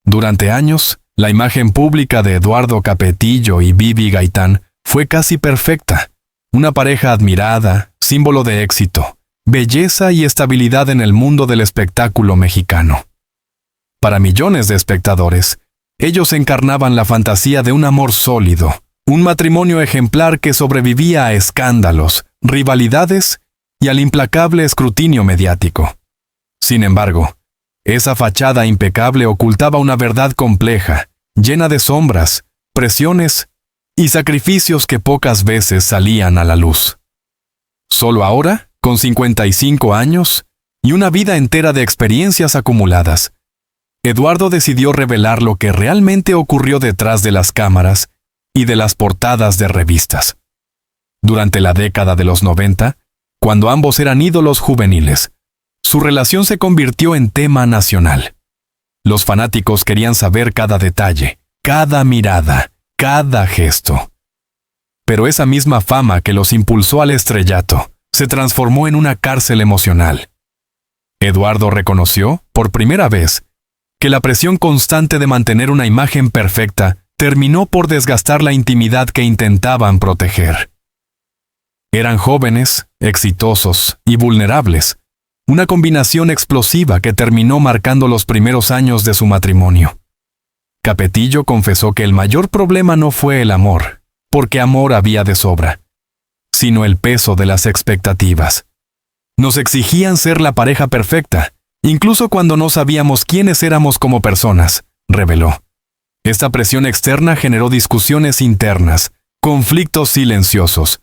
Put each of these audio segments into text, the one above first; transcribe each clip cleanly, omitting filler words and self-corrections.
Durante años, la imagen pública de Eduardo Capetillo y Vivi Gaitán fue casi perfecta. Una pareja admirada, símbolo de éxito, belleza y estabilidad en el mundo del espectáculo mexicano. Para millones de espectadores, ellos encarnaban la fantasía de un amor sólido, un matrimonio ejemplar que sobrevivía a escándalos, rivalidades y al implacable escrutinio mediático. Sin embargo, esa fachada impecable ocultaba una verdad compleja, llena de sombras, presiones y sacrificios que pocas veces salían a la luz. Solo ahora, con 55 años y una vida entera de experiencias acumuladas, Eduardo decidió revelar lo que realmente ocurrió detrás de las cámaras y de las portadas de revistas. Durante la década de los 90, cuando ambos eran ídolos juveniles, su relación se convirtió en tema nacional. Los fanáticos querían saber cada detalle, cada mirada, cada gesto. Pero esa misma fama que los impulsó al estrellato se transformó en una cárcel emocional. Eduardo reconoció, por primera vez, que la presión constante de mantener una imagen perfecta terminó por desgastar la intimidad que intentaban proteger. Eran jóvenes, exitosos y vulnerables, una combinación explosiva que terminó marcando los primeros años de su matrimonio. Capetillo confesó que el mayor problema no fue el amor, porque amor había de sobra, sino el peso de las expectativas. Nos exigían ser la pareja perfecta, incluso cuando no sabíamos quiénes éramos como personas, reveló. Esta presión externa generó discusiones internas, conflictos silenciosos,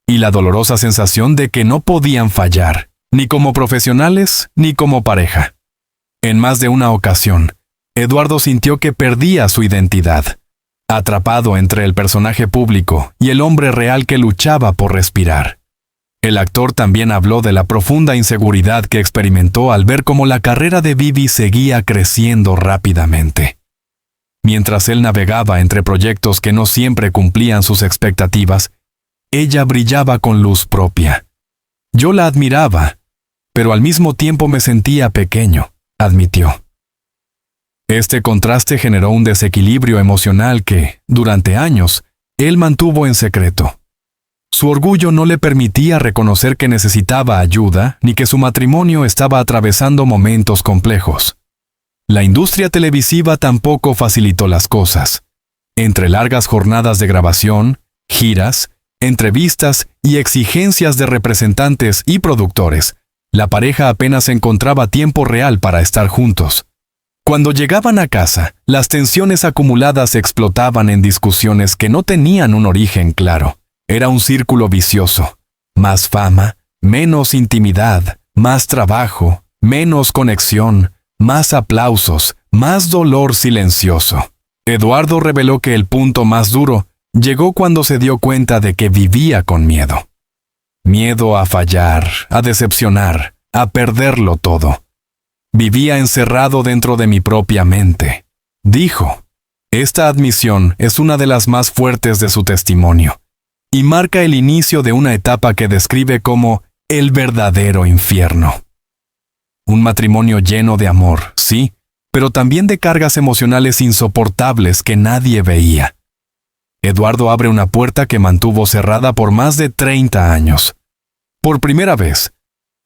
y la dolorosa sensación de que no podían fallar, ni como profesionales ni como pareja. En más de una ocasión, Eduardo sintió que perdía su identidad, atrapado entre el personaje público y el hombre real que luchaba por respirar. El actor también habló de la profunda inseguridad que experimentó al ver cómo la carrera de Vivi seguía creciendo rápidamente. Mientras él navegaba entre proyectos que no siempre cumplían sus expectativas, ella brillaba con luz propia. Yo la admiraba, pero al mismo tiempo me sentía pequeño, admitió. Este contraste generó un desequilibrio emocional que, durante años, él mantuvo en secreto. Su orgullo no le permitía reconocer que necesitaba ayuda ni que su matrimonio estaba atravesando momentos complejos. La industria televisiva tampoco facilitó las cosas. Entre largas jornadas de grabación, giras, entrevistas y exigencias de representantes y productores, la pareja apenas encontraba tiempo real para estar juntos. Cuando llegaban a casa, las tensiones acumuladas explotaban en discusiones que no tenían un origen claro. Era un círculo vicioso. Más fama, menos intimidad, más trabajo, menos conexión, más aplausos, más dolor silencioso. Eduardo reveló que el punto más duro llegó cuando se dio cuenta de que vivía con miedo. Miedo a fallar, a decepcionar, a perderlo todo. Vivía encerrado dentro de mi propia mente, dijo. Esta admisión es una de las más fuertes de su testimonio, y marca el inicio de una etapa que describe como el verdadero infierno. Un matrimonio lleno de amor, sí, pero también de cargas emocionales insoportables que nadie veía. Eduardo abre una puerta que mantuvo cerrada por más de 30 años. Por primera vez,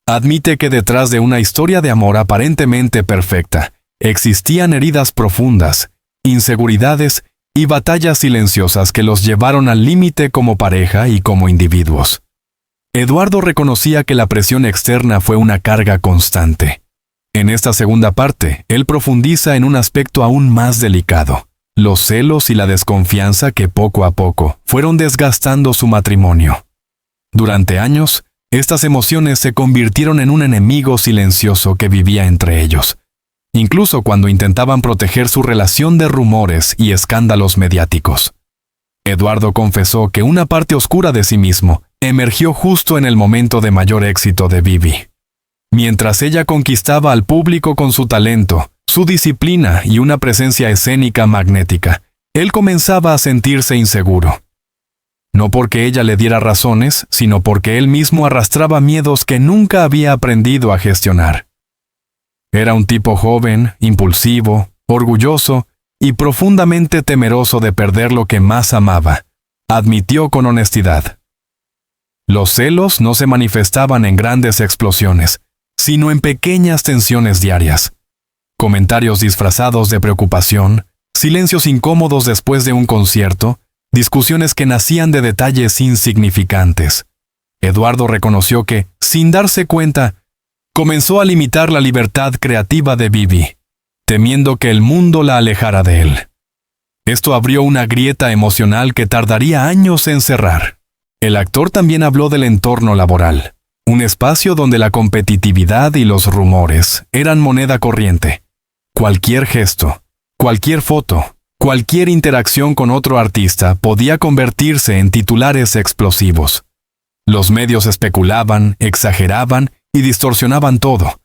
admite que detrás de una historia de amor aparentemente perfecta, existían heridas profundas, inseguridades y batallas silenciosas que los llevaron al límite como pareja y como individuos. Eduardo reconocía que la presión externa fue una carga constante. En esta segunda parte, él profundiza en un aspecto aún más delicado: los celos y la desconfianza que poco a poco fueron desgastando su matrimonio. Durante años, estas emociones se convirtieron en un enemigo silencioso que vivía entre ellos, incluso cuando intentaban proteger su relación de rumores y escándalos mediáticos. Eduardo confesó que una parte oscura de sí mismo emergió justo en el momento de mayor éxito de Vivi. Mientras ella conquistaba al público con su talento, su disciplina y una presencia escénica magnética, él comenzaba a sentirse inseguro. No porque ella le diera razones, sino porque él mismo arrastraba miedos que nunca había aprendido a gestionar. Era un tipo joven, impulsivo, orgulloso y profundamente temeroso de perder lo que más amaba, admitió con honestidad. Los celos no se manifestaban en grandes explosiones, sino en pequeñas tensiones diarias. Comentarios disfrazados de preocupación, silencios incómodos después de un concierto, discusiones que nacían de detalles insignificantes. Eduardo reconoció que, sin darse cuenta, comenzó a limitar la libertad creativa de Vivi, temiendo que el mundo la alejara de él. Esto abrió una grieta emocional que tardaría años en cerrar. El actor también habló del entorno laboral, un espacio donde la competitividad y los rumores eran moneda corriente. Cualquier gesto, cualquier foto, cualquier interacción con otro artista podía convertirse en titulares explosivos. Los medios especulaban, exageraban y distorsionaban todo,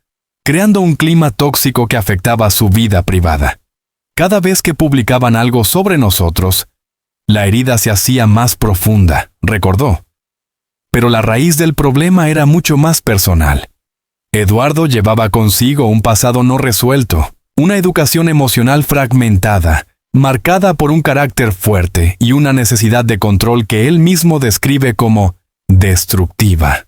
creando un clima tóxico que afectaba su vida privada. Cada vez que publicaban algo sobre nosotros, la herida se hacía más profunda, recordó. Pero la raíz del problema era mucho más personal. Eduardo llevaba consigo un pasado no resuelto, una educación emocional fragmentada, marcada por un carácter fuerte y una necesidad de control que él mismo describe como destructiva.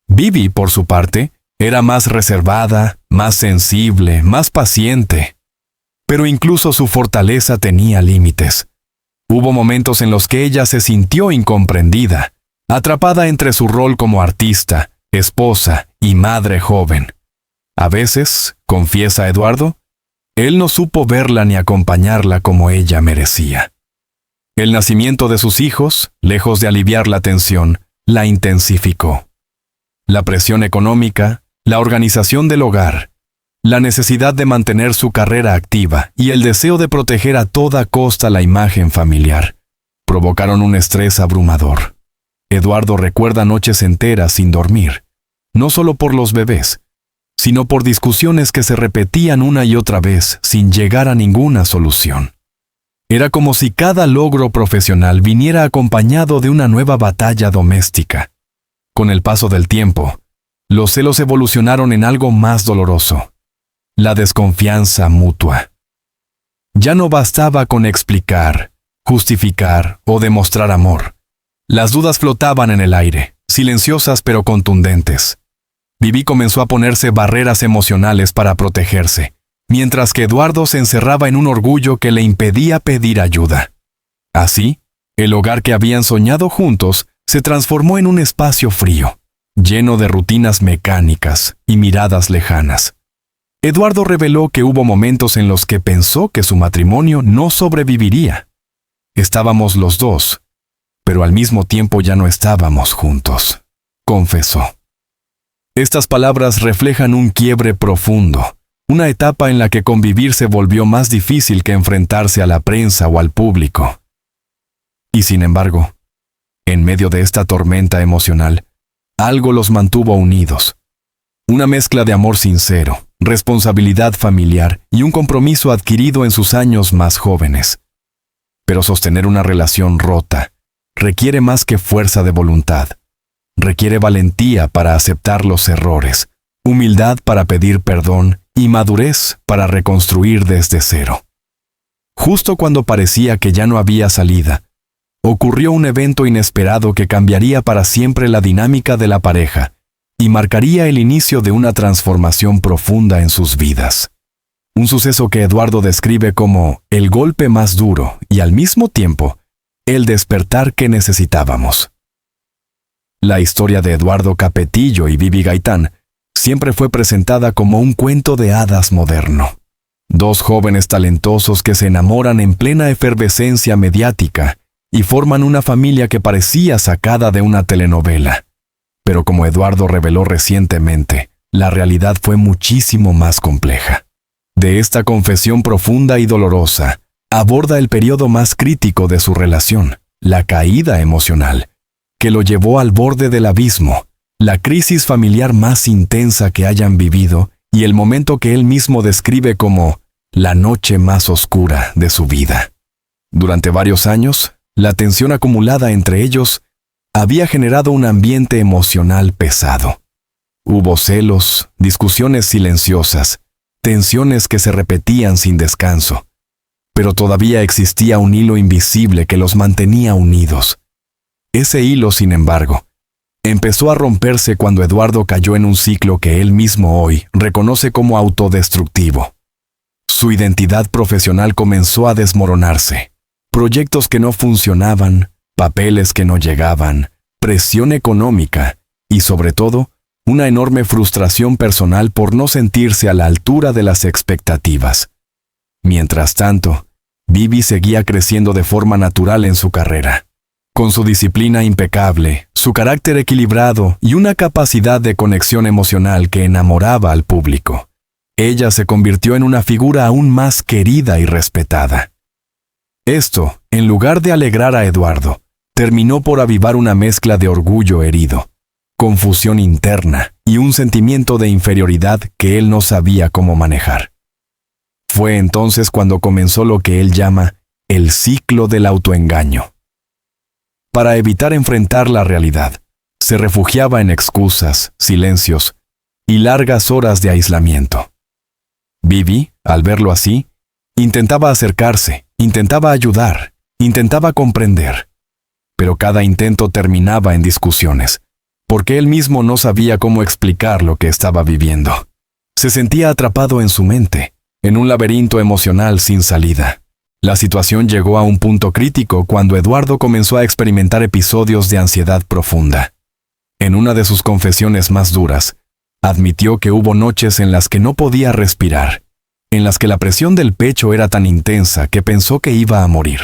Vivi, por su parte, era más reservada, más sensible, más paciente. Pero incluso su fortaleza tenía límites. Hubo momentos en los que ella se sintió incomprendida, atrapada entre su rol como artista, esposa y madre joven. A veces, confiesa Eduardo, él no supo verla ni acompañarla como ella merecía. El nacimiento de sus hijos, lejos de aliviar la tensión, la intensificó. La presión económica, la organización del hogar, la necesidad de mantener su carrera activa y el deseo de proteger a toda costa la imagen familiar provocaron un estrés abrumador. Eduardo recuerda noches enteras sin dormir, no solo por los bebés, sino por discusiones que se repetían una y otra vez sin llegar a ninguna solución. Era como si cada logro profesional viniera acompañado de una nueva batalla doméstica. Con el paso del tiempo, los celos evolucionaron en algo más doloroso: la desconfianza mutua. Ya no bastaba con explicar, justificar o demostrar amor. Las dudas flotaban en el aire, silenciosas pero contundentes. Vivi comenzó a ponerse barreras emocionales para protegerse, mientras que Eduardo se encerraba en un orgullo que le impedía pedir ayuda. Así, el hogar que habían soñado juntos se transformó en un espacio frío, lleno de rutinas mecánicas y miradas lejanas. Eduardo reveló que hubo momentos en los que pensó que su matrimonio no sobreviviría. Estábamos los dos, pero al mismo tiempo ya no estábamos juntos, confesó. Estas palabras reflejan un quiebre profundo, una etapa en la que convivir se volvió más difícil que enfrentarse a la prensa o al público. Y sin embargo, en medio de esta tormenta emocional, algo los mantuvo unidos. Una mezcla de amor sincero, responsabilidad familiar y un compromiso adquirido en sus años más jóvenes. Pero sostener una relación rota requiere más que fuerza de voluntad. Requiere valentía para aceptar los errores, humildad para pedir perdón y madurez para reconstruir desde cero. Justo cuando parecía que ya no había salida, ocurrió un evento inesperado que cambiaría para siempre la dinámica de la pareja y marcaría el inicio de una transformación profunda en sus vidas. Un suceso que Eduardo describe como el golpe más duro y al mismo tiempo el despertar que necesitábamos. La historia de Eduardo Capetillo y Vivi Gaitán siempre fue presentada como un cuento de hadas moderno. Dos jóvenes talentosos que se enamoran en plena efervescencia mediática y forman una familia que parecía sacada de una telenovela. Pero como Eduardo reveló recientemente, la realidad fue muchísimo más compleja. De esta confesión profunda y dolorosa, aborda el periodo más crítico de su relación, la caída emocional, que lo llevó al borde del abismo, la crisis familiar más intensa que hayan vivido y el momento que él mismo describe como la noche más oscura de su vida. Durante varios años, la tensión acumulada entre ellos había generado un ambiente emocional pesado. Hubo celos, discusiones silenciosas tensiones que se repetían sin descanso. Pero todavía existía un hilo invisible que los mantenía unidos. Ese hilo, sin embargo, empezó a romperse cuando Eduardo cayó en un ciclo que él mismo hoy reconoce como autodestructivo. Su identidad profesional comenzó a desmoronarse. Proyectos que no funcionaban, papeles que no llegaban, presión económica y, sobre todo, una enorme frustración personal por no sentirse a la altura de las expectativas. Mientras tanto, Vivi seguía creciendo de forma natural en su carrera. Con su disciplina impecable, su carácter equilibrado y una capacidad de conexión emocional que enamoraba al público, ella se convirtió en una figura aún más querida y respetada. Esto, en lugar de alegrar a Eduardo, terminó por avivar una mezcla de orgullo herido, confusión interna y un sentimiento de inferioridad que él no sabía cómo manejar. Fue entonces cuando comenzó lo que él llama el ciclo del autoengaño. Para evitar enfrentar la realidad, se refugiaba en excusas, silencios y largas horas de aislamiento. Vivi, al verlo así, intentaba acercarse, intentaba ayudar, intentaba comprender, pero cada intento terminaba en discusiones, porque él mismo no sabía cómo explicar lo que estaba viviendo. Se sentía atrapado en su mente, en un laberinto emocional sin salida. La situación llegó a un punto crítico cuando Eduardo comenzó a experimentar episodios de ansiedad profunda. En una de sus confesiones más duras, admitió que hubo noches en las que no podía respirar, en las que la presión del pecho era tan intensa que pensó que iba a morir.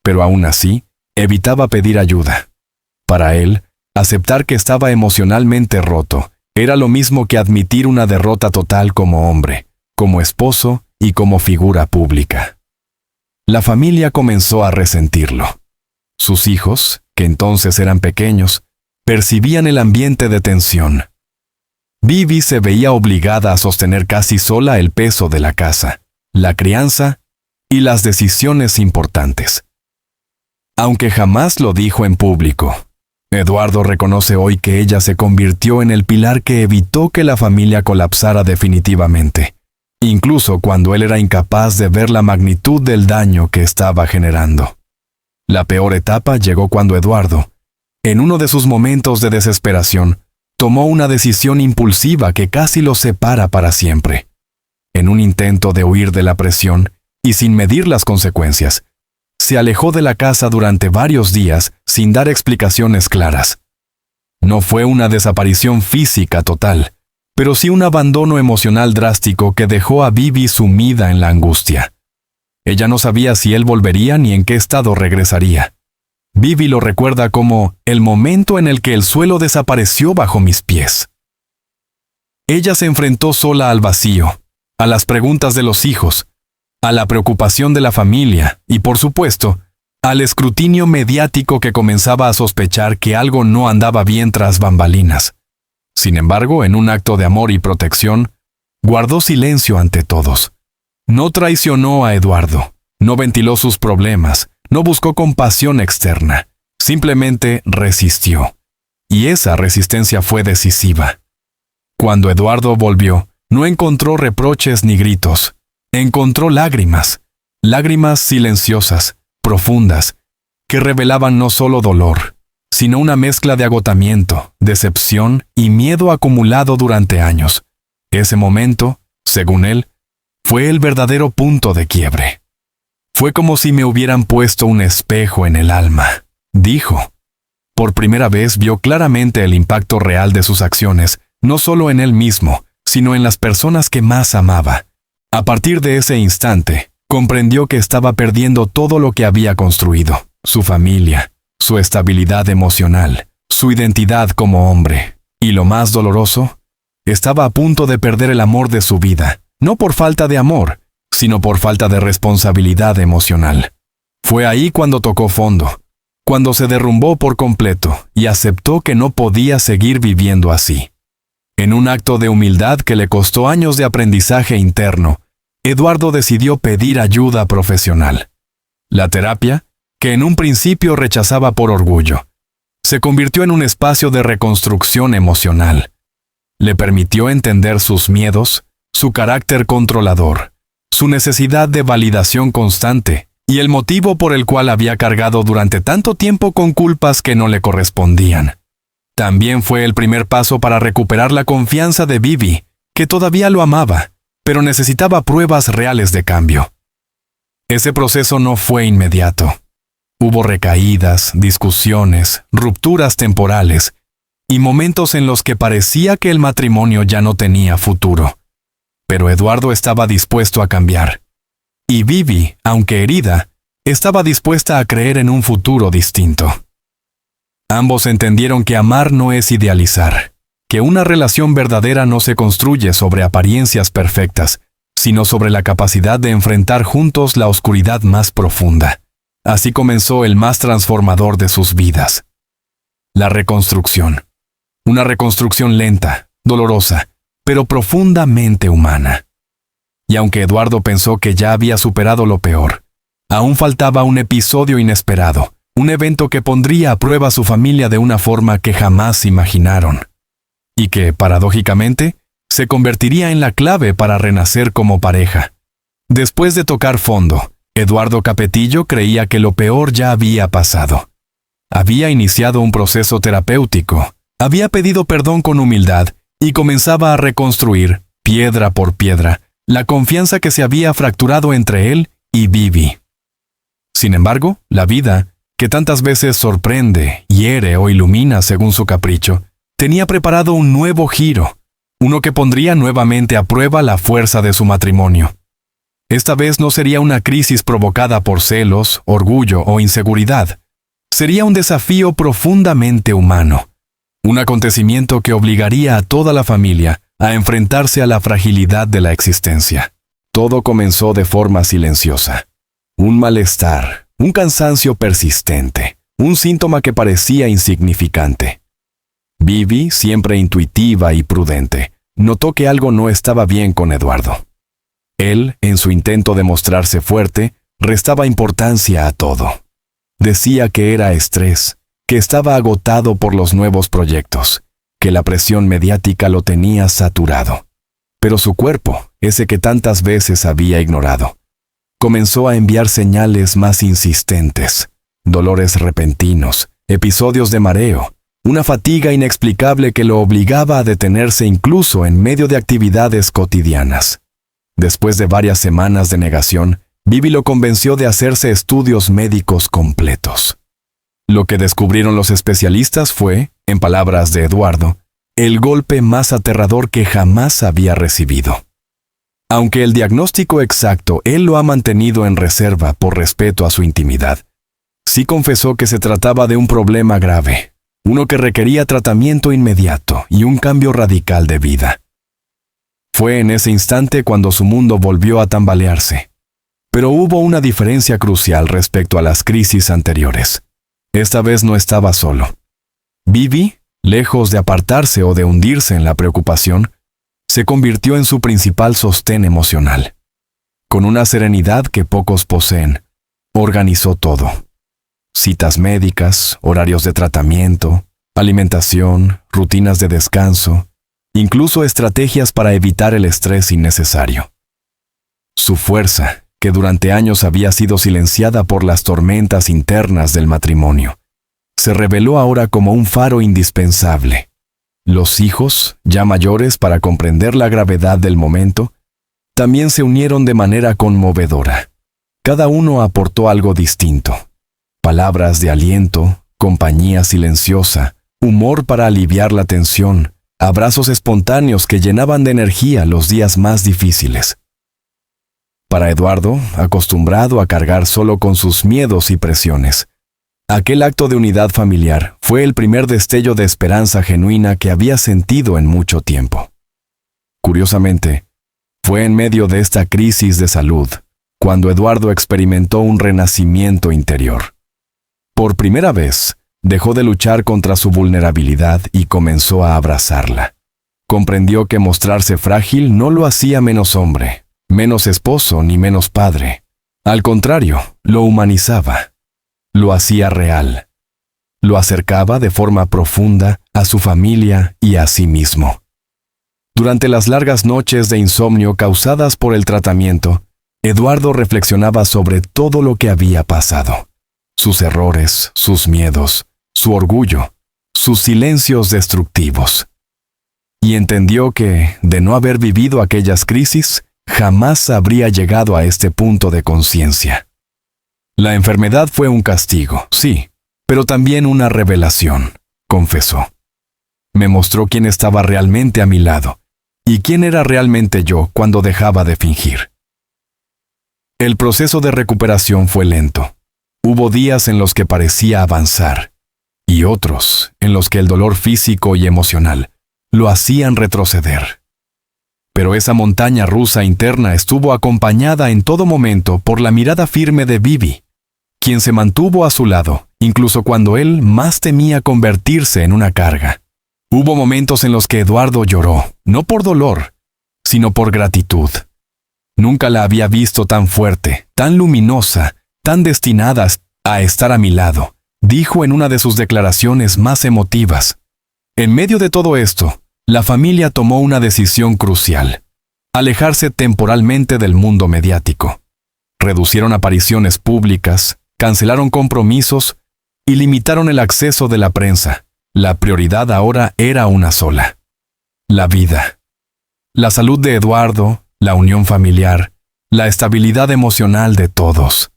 Pero aún así, evitaba pedir ayuda. Para él, aceptar que estaba emocionalmente roto era lo mismo que admitir una derrota total como hombre, como esposo y como figura pública. La familia comenzó a resentirlo. Sus hijos, que entonces eran pequeños, percibían el ambiente de tensión. Vivi se veía obligada a sostener casi sola el peso de la casa, la crianza y las decisiones importantes. Aunque jamás lo dijo en público, Eduardo reconoce hoy que ella se convirtió en el pilar que evitó que la familia colapsara definitivamente, incluso cuando él era incapaz de ver la magnitud del daño que estaba generando. La peor etapa llegó cuando Eduardo, en uno de sus momentos de desesperación, tomó una decisión impulsiva que casi lo separa para siempre. En un intento de huir de la presión y sin medir las consecuencias, se alejó de la casa durante varios días sin dar explicaciones claras. No fue una desaparición física total, pero sí un abandono emocional drástico que dejó a Vivi sumida en la angustia. Ella no sabía si él volvería ni en qué estado regresaría. Vivi lo recuerda como el momento en el que el suelo desapareció bajo mis pies. Ella se enfrentó sola al vacío, a las preguntas de los hijos, a la preocupación de la familia y, por supuesto, al escrutinio mediático que comenzaba a sospechar que algo no andaba bien tras bambalinas. Sin embargo, en un acto de amor y protección, guardó silencio ante todos. No traicionó a Eduardo, no ventiló sus problemas, no buscó compasión externa, simplemente resistió. Y esa resistencia fue decisiva. Cuando Eduardo volvió, no encontró reproches ni gritos. Encontró lágrimas, lágrimas silenciosas, profundas, que revelaban no solo dolor, sino una mezcla de agotamiento, decepción y miedo acumulado durante años. Ese momento, según él, fue el verdadero punto de quiebre. Fue como si me hubieran puesto un espejo en el alma, dijo. Por primera vez vio claramente el impacto real de sus acciones, no solo en él mismo, sino en las personas que más amaba. A partir de ese instante, comprendió que estaba perdiendo todo lo que había construido, su familia, su estabilidad emocional, su identidad como hombre. Y lo más doloroso, estaba a punto de perder el amor de su vida, no por falta de amor, sino por falta de responsabilidad emocional. Fue ahí cuando tocó fondo, cuando se derrumbó por completo y aceptó que no podía seguir viviendo así. En un acto de humildad que le costó años de aprendizaje interno, Eduardo decidió pedir ayuda profesional. La terapia, que en un principio rechazaba por orgullo, se convirtió en un espacio de reconstrucción emocional. Le permitió entender sus miedos, su carácter controlador, su necesidad de validación constante y el motivo por el cual había cargado durante tanto tiempo con culpas que no le correspondían. También fue el primer paso para recuperar la confianza de Vivi, que todavía lo amaba, pero necesitaba pruebas reales de cambio. Ese proceso no fue inmediato. Hubo recaídas, discusiones, rupturas temporales y momentos en los que parecía que el matrimonio ya no tenía futuro. Pero Eduardo estaba dispuesto a cambiar. Y Vivi, aunque herida, estaba dispuesta a creer en un futuro distinto. Ambos entendieron que amar no es idealizar, que una relación verdadera no se construye sobre apariencias perfectas, sino sobre la capacidad de enfrentar juntos la oscuridad más profunda. Así comenzó el más transformador de sus vidas. La reconstrucción. Una reconstrucción lenta, dolorosa, pero profundamente humana. Y aunque Eduardo pensó que ya había superado lo peor, aún faltaba un episodio inesperado, un evento que pondría a prueba a su familia de una forma que jamás imaginaron. Y que, paradójicamente, se convertiría en la clave para renacer como pareja. Después de tocar fondo, Eduardo Capetillo creía que lo peor ya había pasado. Había iniciado un proceso terapéutico, había pedido perdón con humildad y comenzaba a reconstruir, piedra por piedra, la confianza que se había fracturado entre él y Vivi. Sin embargo, la vida, que tantas veces sorprende, hiere o ilumina según su capricho, tenía preparado un nuevo giro, uno que pondría nuevamente a prueba la fuerza de su matrimonio. Esta vez no sería una crisis provocada por celos, orgullo o inseguridad. Sería un desafío profundamente humano, un acontecimiento que obligaría a toda la familia a enfrentarse a la fragilidad de la existencia. Todo comenzó de forma silenciosa. Un malestar, un cansancio persistente, un síntoma que parecía insignificante. Vivi, siempre intuitiva y prudente, notó que algo no estaba bien con Eduardo. Él, en su intento de mostrarse fuerte, restaba importancia a todo. Decía que era estrés, que estaba agotado por los nuevos proyectos, que la presión mediática lo tenía saturado. Pero su cuerpo, ese que tantas veces había ignorado, comenzó a enviar señales más insistentes, dolores repentinos, episodios de mareo, una fatiga inexplicable que lo obligaba a detenerse incluso en medio de actividades cotidianas. Después de varias semanas de negación, Vivi lo convenció de hacerse estudios médicos completos. Lo que descubrieron los especialistas fue, en palabras de Eduardo, el golpe más aterrador que jamás había recibido. Aunque el diagnóstico exacto él lo ha mantenido en reserva por respeto a su intimidad, sí confesó que se trataba de un problema grave, uno que requería tratamiento inmediato y un cambio radical de vida. Fue en ese instante cuando su mundo volvió a tambalearse. Pero hubo una diferencia crucial respecto a las crisis anteriores. Esta vez no estaba solo. Vivi, lejos de apartarse o de hundirse en la preocupación, se convirtió en su principal sostén emocional. Con una serenidad que pocos poseen, organizó todo. Citas médicas, horarios de tratamiento, alimentación, rutinas de descanso, incluso estrategias para evitar el estrés innecesario. Su fuerza, que durante años había sido silenciada por las tormentas internas del matrimonio, se reveló ahora como un faro indispensable. Los hijos, ya mayores para comprender la gravedad del momento, también se unieron de manera conmovedora. Cada uno aportó algo distinto. Palabras de aliento, compañía silenciosa, humor para aliviar la tensión, abrazos espontáneos que llenaban de energía los días más difíciles. Para Eduardo, acostumbrado a cargar solo con sus miedos y presiones, aquel acto de unidad familiar fue el primer destello de esperanza genuina que había sentido en mucho tiempo. Curiosamente, fue en medio de esta crisis de salud cuando Eduardo experimentó un renacimiento interior. Por primera vez, dejó de luchar contra su vulnerabilidad y comenzó a abrazarla. Comprendió que mostrarse frágil no lo hacía menos hombre, menos esposo ni menos padre. Al contrario, lo humanizaba. Lo hacía real. Lo acercaba de forma profunda a su familia y a sí mismo. Durante las largas noches de insomnio causadas por el tratamiento, Eduardo reflexionaba sobre todo lo que había pasado. Sus errores, sus miedos, su orgullo, sus silencios destructivos. Y entendió que, de no haber vivido aquellas crisis, jamás habría llegado a este punto de conciencia. La enfermedad fue un castigo, sí, pero también una revelación, confesó. Me mostró quién estaba realmente a mi lado, y quién era realmente yo cuando dejaba de fingir. El proceso de recuperación fue lento. Hubo días en los que parecía avanzar, y otros en los que el dolor físico y emocional lo hacían retroceder. Pero esa montaña rusa interna estuvo acompañada en todo momento por la mirada firme de Vivi, quien se mantuvo a su lado, incluso cuando él más temía convertirse en una carga. Hubo momentos en los que Eduardo lloró, no por dolor, sino por gratitud. Nunca la había visto tan fuerte, tan luminosa, tan destinada a estar a mi lado, dijo en una de sus declaraciones más emotivas. En medio de todo esto, la familia tomó una decisión crucial: alejarse temporalmente del mundo mediático. Reducieron apariciones públicas, cancelaron compromisos y limitaron el acceso de la prensa. La prioridad ahora era una sola: la vida. La salud de Eduardo, la unión familiar, la estabilidad emocional de todos.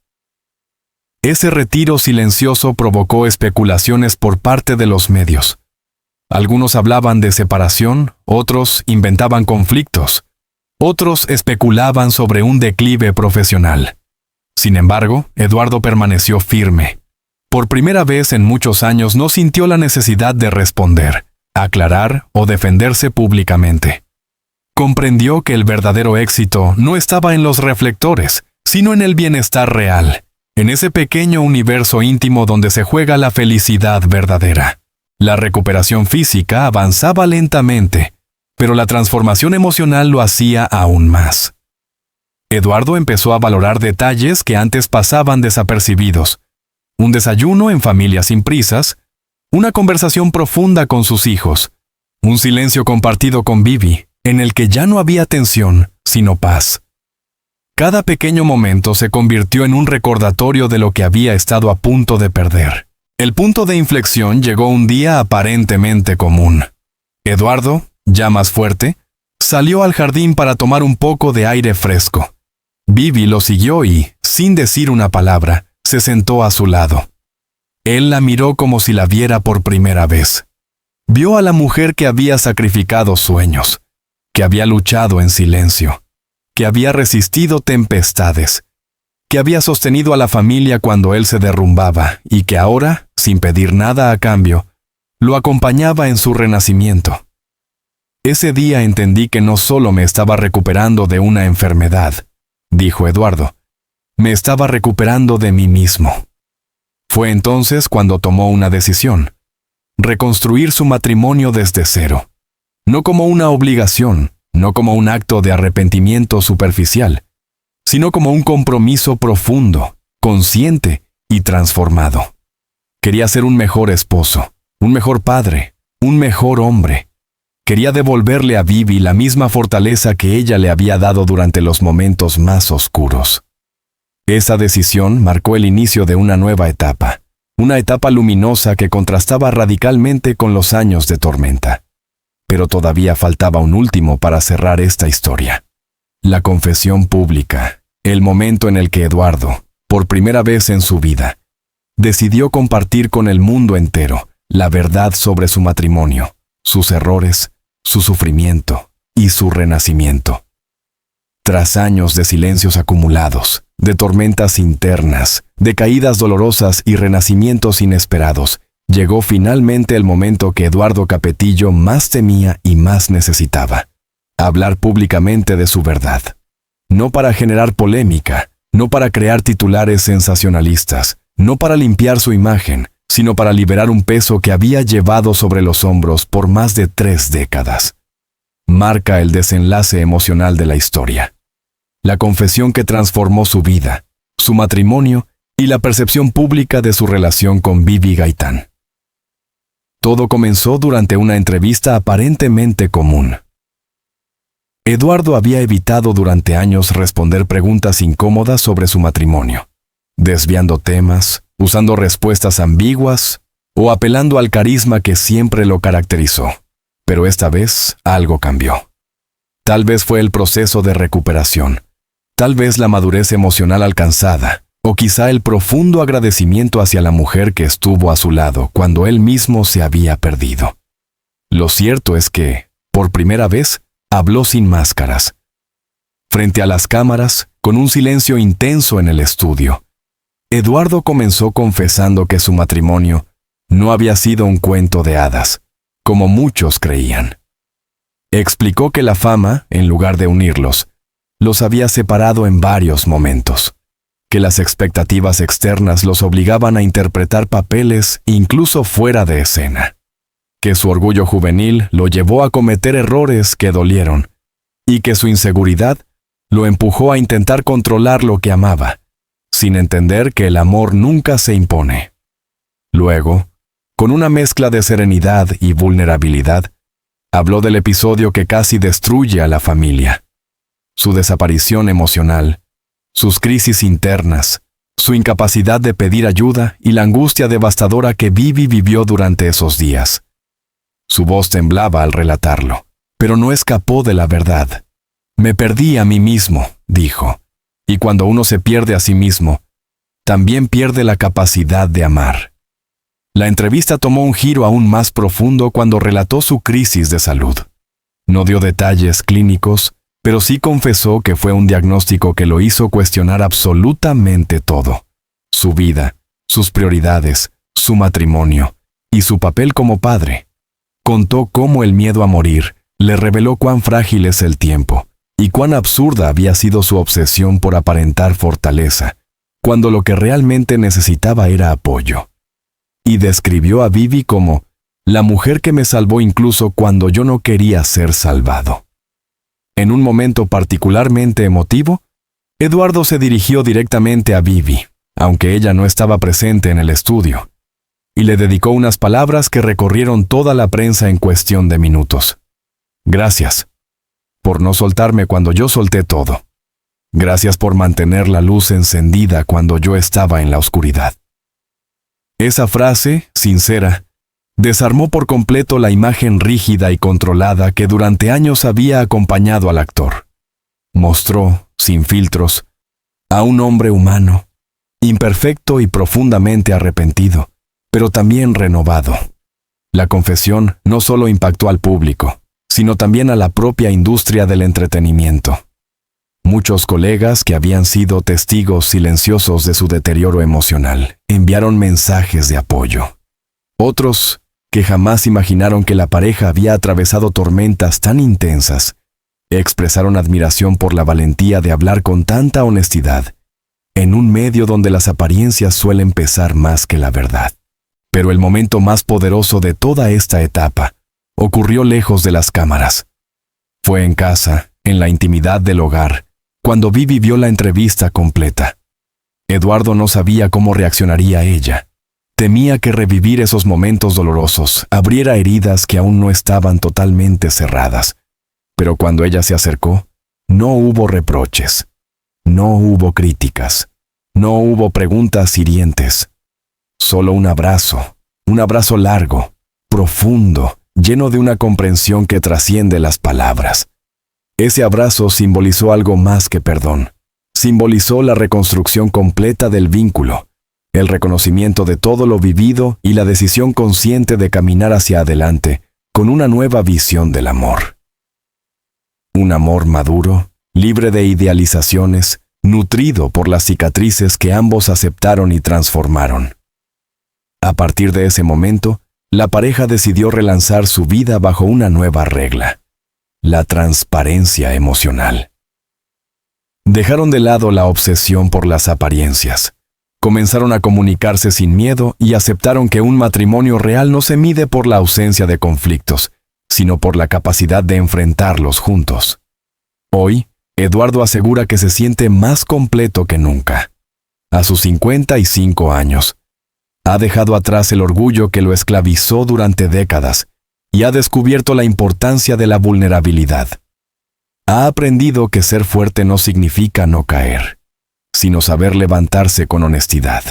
Ese retiro silencioso provocó especulaciones por parte de los medios. Algunos hablaban de separación, otros inventaban conflictos, otros especulaban sobre un declive profesional. Sin embargo, Eduardo permaneció firme. Por primera vez en muchos años no sintió la necesidad de responder, aclarar o defenderse públicamente. Comprendió que el verdadero éxito no estaba en los reflectores, sino en el bienestar real, en ese pequeño universo íntimo donde se juega la felicidad verdadera. La recuperación física avanzaba lentamente, pero la transformación emocional lo hacía aún más. Eduardo empezó a valorar detalles que antes pasaban desapercibidos: un desayuno en familia sin prisas, una conversación profunda con sus hijos, un silencio compartido con Vivi, en el que ya no había tensión, sino paz. Cada pequeño momento se convirtió en un recordatorio de lo que había estado a punto de perder. El punto de inflexión llegó un día aparentemente común. Eduardo, ya más fuerte, salió al jardín para tomar un poco de aire fresco. Vivi lo siguió y, sin decir una palabra, se sentó a su lado. Él la miró como si la viera por primera vez. Vio a la mujer que había sacrificado sueños, que había luchado en silencio, que había resistido tempestades, que había sostenido a la familia cuando él se derrumbaba y que ahora, sin pedir nada a cambio, lo acompañaba en su renacimiento. Ese día entendí que no solo me estaba recuperando de una enfermedad, dijo Eduardo, me estaba recuperando de mí mismo. Fue entonces cuando tomó una decisión: reconstruir su matrimonio desde cero. No como una obligación, no como un acto de arrepentimiento superficial, sino como un compromiso profundo, consciente y transformado. Quería ser un mejor esposo, un mejor padre, un mejor hombre. Quería devolverle a Vivi la misma fortaleza que ella le había dado durante los momentos más oscuros. Esa decisión marcó el inicio de una nueva etapa, una etapa luminosa que contrastaba radicalmente con los años de tormenta. Pero todavía faltaba un último para cerrar esta historia: la confesión pública, el momento en el que Eduardo, por primera vez en su vida, decidió compartir con el mundo entero la verdad sobre su matrimonio, sus errores, su sufrimiento y su renacimiento. Tras años de silencios acumulados, de tormentas internas, de caídas dolorosas y renacimientos inesperados, llegó finalmente el momento que Eduardo Capetillo más temía y más necesitaba: hablar públicamente de su verdad. No para generar polémica, no para crear titulares sensacionalistas, no para limpiar su imagen, sino para liberar un peso que había llevado sobre los hombros por más de 3 décadas. Marca el desenlace emocional de la historia. La confesión que transformó su vida, su matrimonio y la percepción pública de su relación con Vivi Gaitán. Todo comenzó durante una entrevista aparentemente común. Eduardo había evitado durante años responder preguntas incómodas sobre su matrimonio, desviando temas, usando respuestas ambiguas o apelando al carisma que siempre lo caracterizó. Pero esta vez algo cambió. Tal vez fue el proceso de recuperación, tal vez la madurez emocional alcanzada, o quizá el profundo agradecimiento hacia la mujer que estuvo a su lado cuando él mismo se había perdido. Lo cierto es que, por primera vez, habló sin máscaras. Frente a las cámaras, con un silencio intenso en el estudio, Eduardo comenzó confesando que su matrimonio no había sido un cuento de hadas, como muchos creían. Explicó que la fama, en lugar de unirlos, los había separado en varios momentos, que las expectativas externas los obligaban a interpretar papeles incluso fuera de escena, que su orgullo juvenil lo llevó a cometer errores que dolieron, y que su inseguridad lo empujó a intentar controlar lo que amaba, sin entender que el amor nunca se impone. Luego, con una mezcla de serenidad y vulnerabilidad, habló del episodio que casi destruye a la familia, su desaparición emocional, sus crisis internas, su incapacidad de pedir ayuda y la angustia devastadora que Vivi vivió durante esos días. Su voz temblaba al relatarlo, pero no escapó de la verdad. Me perdí a mí mismo, dijo, y cuando uno se pierde a sí mismo, también pierde la capacidad de amar. La entrevista tomó un giro aún más profundo cuando relató su crisis de salud. No dio detalles clínicos, pero sí confesó que fue un diagnóstico que lo hizo cuestionar absolutamente todo: su vida, sus prioridades, su matrimonio y su papel como padre. Contó cómo el miedo a morir le reveló cuán frágil es el tiempo y cuán absurda había sido su obsesión por aparentar fortaleza, cuando lo que realmente necesitaba era apoyo. Y describió a Vivi como la mujer que me salvó incluso cuando yo no quería ser salvado. En un momento particularmente emotivo, Eduardo se dirigió directamente a Vivi, aunque ella no estaba presente en el estudio, y le dedicó unas palabras que recorrieron toda la prensa en cuestión de minutos. Gracias por no soltarme cuando yo solté todo. Gracias por mantener la luz encendida cuando yo estaba en la oscuridad. Esa frase, sincera, desarmó por completo la imagen rígida y controlada que durante años había acompañado al actor. Mostró, sin filtros, a un hombre humano, imperfecto y profundamente arrepentido, pero también renovado. La confesión no solo impactó al público, sino también a la propia industria del entretenimiento. Muchos colegas que habían sido testigos silenciosos de su deterioro emocional enviaron mensajes de apoyo. Otros, que jamás imaginaron que la pareja había atravesado tormentas tan intensas, expresaron admiración por la valentía de hablar con tanta honestidad, en un medio donde las apariencias suelen pesar más que la verdad. Pero el momento más poderoso de toda esta etapa ocurrió lejos de las cámaras. Fue en casa, en la intimidad del hogar, cuando Vivi vio la entrevista completa. Eduardo no sabía cómo reaccionaría ella. Temía que revivir esos momentos dolorosos abriera heridas que aún no estaban totalmente cerradas. Pero cuando ella se acercó, no hubo reproches, no hubo críticas, no hubo preguntas hirientes. Solo un abrazo largo, profundo, lleno de una comprensión que trasciende las palabras. Ese abrazo simbolizó algo más que perdón. Simbolizó la reconstrucción completa del vínculo, el reconocimiento de todo lo vivido y la decisión consciente de caminar hacia adelante con una nueva visión del amor. Un amor maduro, libre de idealizaciones, nutrido por las cicatrices que ambos aceptaron y transformaron. A partir de ese momento, la pareja decidió relanzar su vida bajo una nueva regla: la transparencia emocional. Dejaron de lado la obsesión por las apariencias. Comenzaron a comunicarse sin miedo y aceptaron que un matrimonio real no se mide por la ausencia de conflictos, sino por la capacidad de enfrentarlos juntos. Hoy, Eduardo asegura que se siente más completo que nunca. A sus 55 años, ha dejado atrás el orgullo que lo esclavizó durante décadas y ha descubierto la importancia de la vulnerabilidad. Ha aprendido que ser fuerte no significa no caer, sino saber levantarse con honestidad.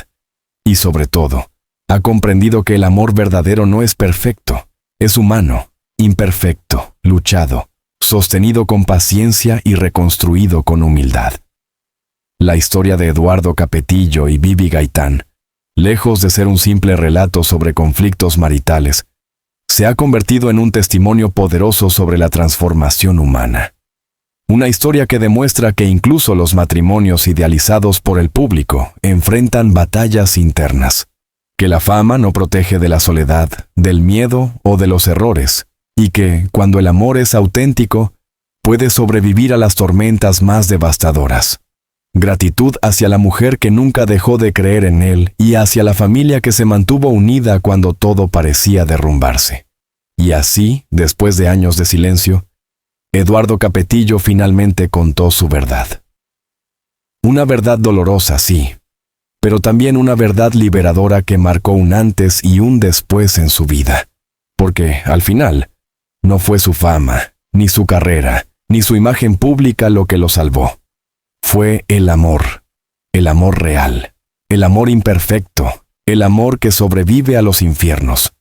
Y sobre todo, ha comprendido que el amor verdadero no es perfecto, es humano, imperfecto, luchado, sostenido con paciencia y reconstruido con humildad. La historia de Eduardo Capetillo y Bibi Gaitán, lejos de ser un simple relato sobre conflictos maritales, se ha convertido en un testimonio poderoso sobre la transformación humana. Una historia que demuestra que incluso los matrimonios idealizados por el público enfrentan batallas internas, que la fama no protege de la soledad, del miedo o de los errores, y que, cuando el amor es auténtico, puede sobrevivir a las tormentas más devastadoras. Gratitud hacia la mujer que nunca dejó de creer en él y hacia la familia que se mantuvo unida cuando todo parecía derrumbarse. Y así, después de años de silencio, Eduardo Capetillo finalmente contó su verdad. Una verdad dolorosa, sí, pero también una verdad liberadora que marcó un antes y un después en su vida. Porque, al final, no fue su fama, ni su carrera, ni su imagen pública lo que lo salvó. Fue el amor real, el amor imperfecto, el amor que sobrevive a los infiernos.